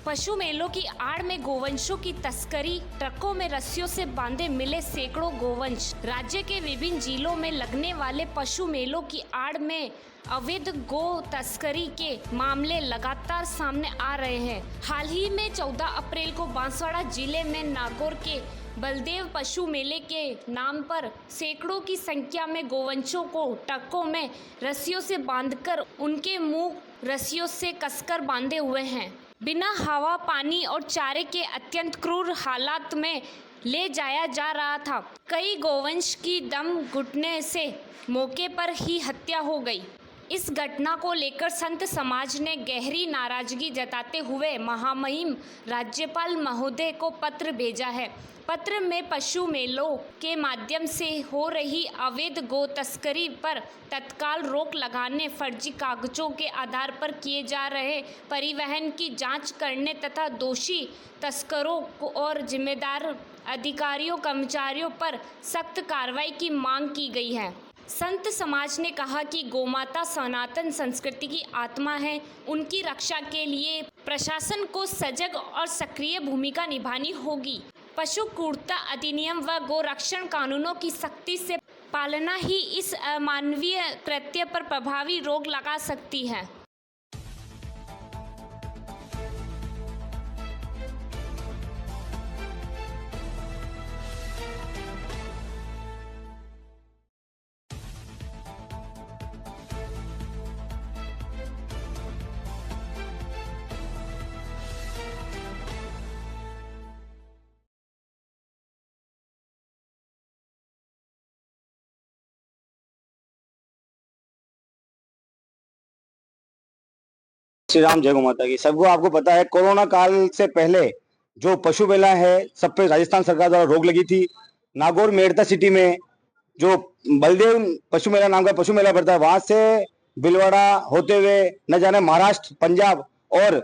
पशु मेलों की आड़ में गोवंशों की तस्करी, ट्रकों में रस्सियों से बांधे मिले सैकड़ों गोवंश। राज्य के विभिन्न जिलों में लगने वाले पशु मेलों की आड़ में अवैध गो तस्करी के मामले लगातार सामने आ रहे हैं। हाल ही में 14 अप्रैल को बांसवाड़ा जिले में नागौर के बलदेव पशु मेले के नाम पर सैकड़ों की संख्या में गोवंशों को ट्रकों में रस्सियों से बांधकर उनके मुंह रस्सियों से कसकर बांधे हुए हैं। बिना हवा, पानी और चारे के अत्यंत क्रूर हालात में ले जाया जा रहा था। कई गोवंश की दम घुटने से मौके पर ही हत्या हो गई। इस घटना को लेकर संत समाज ने गहरी नाराजगी जताते हुए महामहिम राज्यपाल महोदय को पत्र भेजा है। पत्र में पशु मेलों के माध्यम से हो रही अवैध गो तस्करी पर तत्काल रोक लगाने, फर्जी कागजों के आधार पर किए जा रहे परिवहन की जांच करने तथा दोषी तस्करों और जिम्मेदार अधिकारियों कर्मचारियों पर सख्त कार्रवाई की मांग की गई है। संत समाज ने कहा कि गोमाता सनातन संस्कृति की आत्मा है। उनकी रक्षा के लिए प्रशासन को सजग और सक्रिय भूमिका निभानी होगी। पशु क्रूरता अधिनियम व गोरक्षण कानूनों की सख्ती से पालना ही इस अमानवीय कृत्य पर प्रभावी रोक लगा सकती है। श्री राम, जय गौ माता की। सबको आपको पता है कोरोना काल से पहले जो पशु मेला है सब पे राजस्थान सरकार द्वारा रोक लगी थी। नागौर मेड़ता सिटी में जो बलदेव पशु मेला नाम का पशु मेला पड़ता है, वहां से भीलवाड़ा होते हुए न जाने महाराष्ट्र, पंजाब और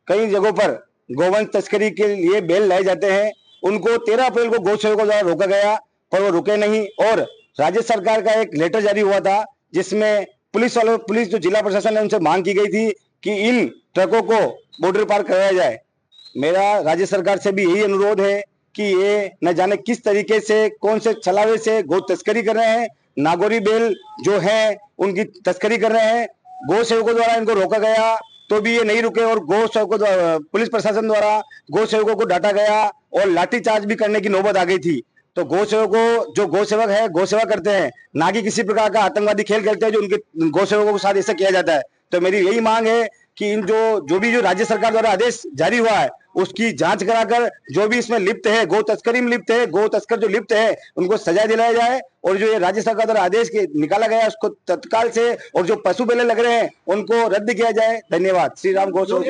कई जगहों पर गोवंश तस्करी के लिए बेल लाए जाते हैं। उनको 13 अप्रैल को गौ सेवकों द्वारा रोका गया, पर वो रुके नहीं और राज्य सरकार का एक लेटर जारी हुआ था जिसमें पुलिस जो जिला प्रशासन है उनसे मांग की गई थी कि इन ट्रकों को बॉर्डर पार कराया जाए। मेरा राज्य सरकार से भी यही अनुरोध है कि ये न जाने किस तरीके से, कौन से छलावे से गौ तस्करी कर रहे हैं। नागौरी बेल जो है उनकी तस्करी कर रहे हैं। गौ सेवकों द्वारा इनको रोका गया तो भी ये नहीं रुके और गौ सेवकों द्वारा, पुलिस प्रशासन द्वारा गौ सेवकों को डांटा गया और लाठीचार्ज भी करने की नौबत आ गई थी। तो गौ सेवकों, जो गौ सेवक है गौ सेवा करते हैं, ना कि किसी प्रकार का आतंकवादी खेल खेलते हैं जो उनके गौ सेवकों के साथ ऐसा किया जाता है। तो मेरी यही मांग है कि इन जो राज्य सरकार द्वारा आदेश जारी हुआ है उसकी जांच कराकर जो भी इसमें लिप्त है, गौ तस्करी में लिप्त है, गौ तस्कर जो लिप्त है उनको सजा दिलाया जाए और जो ये राज्य सरकार द्वारा आदेश निकाला गया उसको तत्काल से, और जो पशु मेले लग रहे हैं उनको रद्द किया जाए। धन्यवाद। श्री राम। गौ तो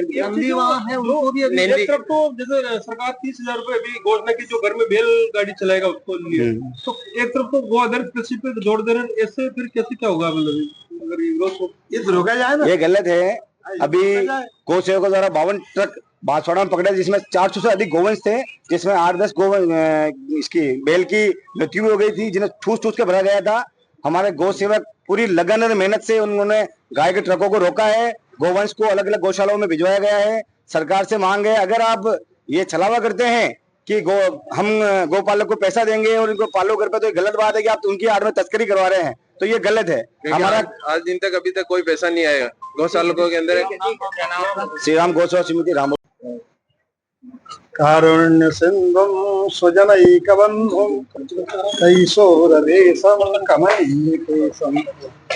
जैसे सरकार 30,000 रुपए अभी घोषणा की, जो घर में बैलगाड़ी चलाएगा उसको लिए, तो एक तरफ तो वो अदर कृषि पे जोड़ दे रहे हैं, ऐसे फिर कैसे क्या होगा? मतलब अगर ये रोका जाए ना, ये गलत है। अभी गौ सेवकों द्वारा 52 ट्रक बांसवाड़ा में पकड़े जिसमें 400 से अधिक गोवंश थे, जिसमें 8-10 इसकी बेल की मृत्यु हो गई थी, जिन्हें ठूस के भरा गया था। हमारे गौ सेवक पूरी लगन और मेहनत से उन्होंने गाय के ट्रकों को रोका है। गोवंश को अलग अलग गौशालाओं में भिजवाया गया है। सरकार से मांग है, अगर आप ये छलावा करते हैं कि हम गौपालक को पैसा देंगे और इनको पालो घर पे, तो ये गलत बात है कि आप उनकी आड़ में तस्करी करवा रहे हैं, तो ये गलत है। हमारा आज दिन तक अभी तक कोई पैसा नहीं आएगा गौशालकों के अंदर। श्री राम। गौसेवा समिति राम। कारुण्य सिंधुम स्वजनैकबन्धुम कैशोरवेशम कमनीकेशम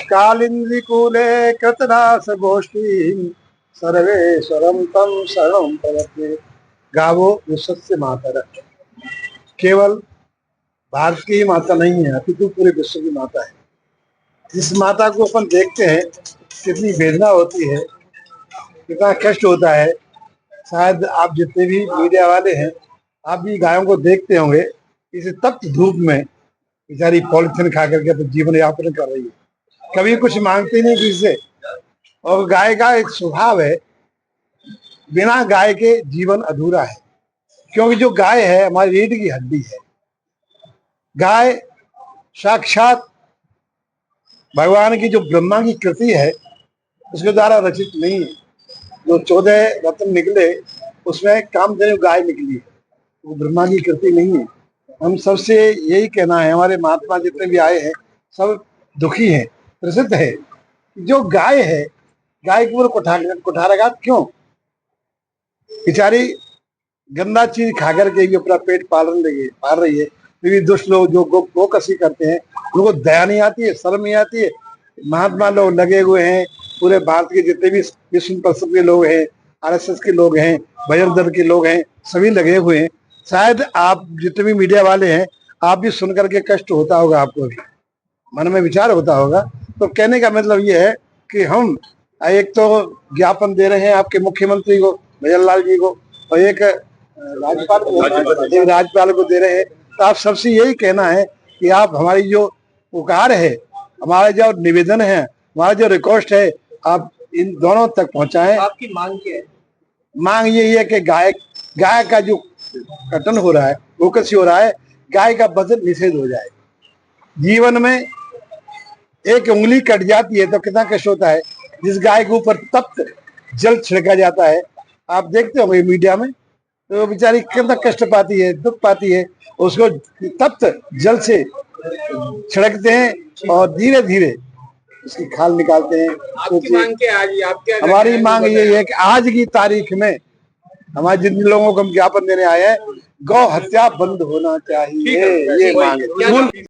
कालिंदिकूले कृतदास गोष्ठी सर्वेश्वरम तम शरणं प्रपद्ये। गावो विश्वस्य मातरः। केवल भारत की ही माता नहीं है, अपितु पूरे विश्व की माता है। इस माता को अपन देखते हैं, कितनी वेदना होती है, कितना कष्ट होता है। शायद आप जितने भी मीडिया वाले हैं, आप भी गायों को देखते होंगे, इस तप्त धूप में बेचारी पॉलिथीन खा करके अपना जीवन यापन कर रही है, कभी कुछ मांगती नहीं किसी से। और गाय का एक स्वभाव है, बिना गाय के जीवन अधूरा है, क्योंकि जो गाय है हमारी रीढ़ की हड्डी है। गाय साक्षात भगवान की जो ब्रह्मा की कृति है उसके द्वारा रचित नहीं है। जो 14 रत्न निकले उसमें कामधेनु गाय निकली है, वो ब्रह्मा की कृति नहीं है। हम सबसे यही कहना है, हमारे महात्मा जितने भी आए हैं सब दुखी हैं, प्रसिद्ध है। जो गाय है, गाय के ऊपर कुठाराघात क्यों? बेचारी गंदा चीज खा करके भी अपना पेट पाल रही है। फिर दुष्ट लोग जो गोकशी करते हैं उनको दया नहीं आती है, शर्म नहीं आती है। महात्मा लोग लगे हुए हैं, पूरे भारत के जितने भी विश्व परिषद के लोग हैं, आरएसएस के लोग हैं, बजरंग दल के लोग हैं, सभी लगे हुए हैं। शायद आप जितने भी मीडिया वाले हैं, आप भी सुन करके कष्ट होता होगा, आपको भी मन में विचार होता होगा। तो कहने का मतलब ये है कि हम एक तो ज्ञापन दे रहे हैं आपके मुख्यमंत्री को, भजनलाल जी को, और एक राज्यपाल को दे रहे हैं। तो आप सबसे यही कहना है कि आप हमारी जो पुकार है, हमारा जो निवेदन है, हमारा जो रिक्वेस्ट है, आप इन दोनों तक पहुंचाएं। आपकी मांग क्या है? मांग यही है कि गाय का जो कटन हो रहा है, गोकशी हो रहा है, गाय का वजन निषेध हो जाए। जीवन में एक उंगली कट जाती है तो कितना कष्ट होता है। जिस गाय के ऊपर तप्त जल छिड़का जाता है, आप देखते होंगे मीडिया में, तो वो बेचारी कितना कष्ट पाती है, दुख पाती है। उसको तप्त जल से छिड़कते हैं और धीरे धीरे उसकी खाल निकालते हैं। आपकी मांग क्या है? आज आप क्या? हमारी मांग यही है कि आज की तारीख में हमारे जिन लोगों को हम ज्ञापन देने आए हैं, गौ हत्या बंद होना चाहिए, ये मांग है।